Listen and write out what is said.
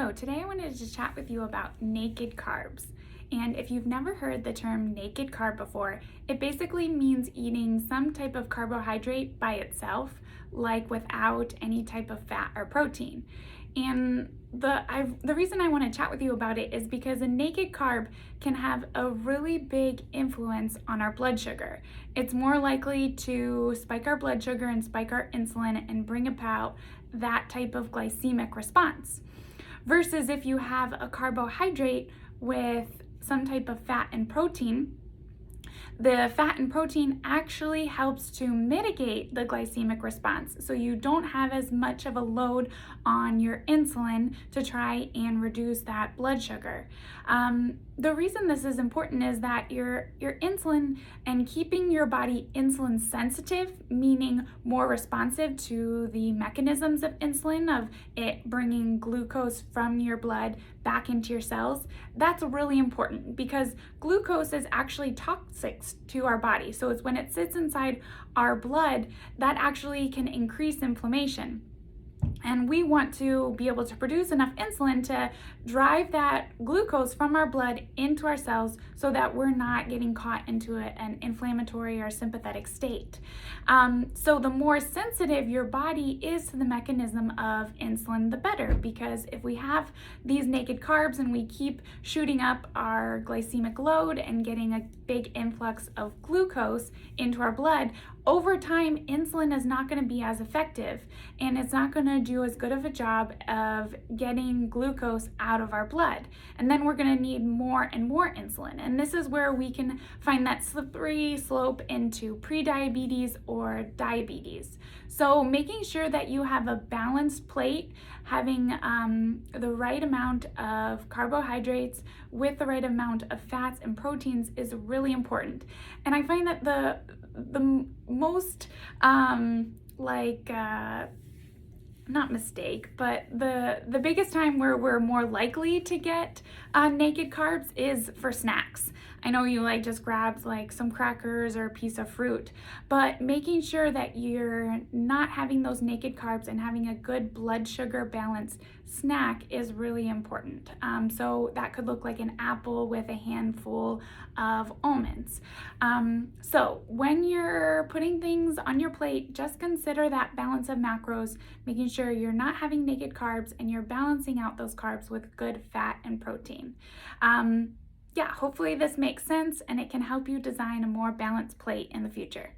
So today I wanted to chat with you about naked carbs. And if you've never heard the term naked carb before, it basically means eating some type of carbohydrate by itself, like without any type of fat or protein. And the reason I want to chat with you about it is because a naked carb can have a really big influence on our blood sugar. It's more likely to spike our blood sugar and spike our insulin and bring about that type of glycemic response. Versus if you have a carbohydrate with some type of fat and protein, the fat and protein actually helps to mitigate the glycemic response. So you don't have as much of a load on your insulin to try and reduce that blood sugar. The reason this is important is that your insulin and keeping your body insulin sensitive, meaning more responsive to the mechanisms of insulin, of it bringing glucose from your blood back into your cells, that's really important because glucose is actually toxic to our body. So it's when it sits inside our blood that actually can increase inflammation. And we want to be able to produce enough insulin to drive that glucose from our blood into our cells so that we're not getting caught into an inflammatory or sympathetic state. So the more sensitive your body is to the mechanism of insulin, the better, because if we have these naked carbs and we keep shooting up our glycemic load and getting a big influx of glucose into our blood, over time, insulin is not going to be as effective and it's not going to do as good of a job of getting glucose out of our blood. And then we're going to need more and more insulin. And this is where we can find that slippery slope into prediabetes or diabetes. So making sure that you have a balanced plate, having the right amount of carbohydrates with the right amount of fats and proteins is really important. And I find that the most not mistake, but the biggest time where we're more likely to get naked carbs is for snacks. I know you just grab some crackers or a piece of fruit, but making sure that you're not having those naked carbs and having a good blood sugar balanced snack is really important. So that could look like an apple with a handful of almonds. So when you're putting things on your plate, just consider that balance of macros, making sure you're not having naked carbs and you're balancing out those carbs with good fat and protein. Hopefully this makes sense and it can help you design a more balanced plate in the future.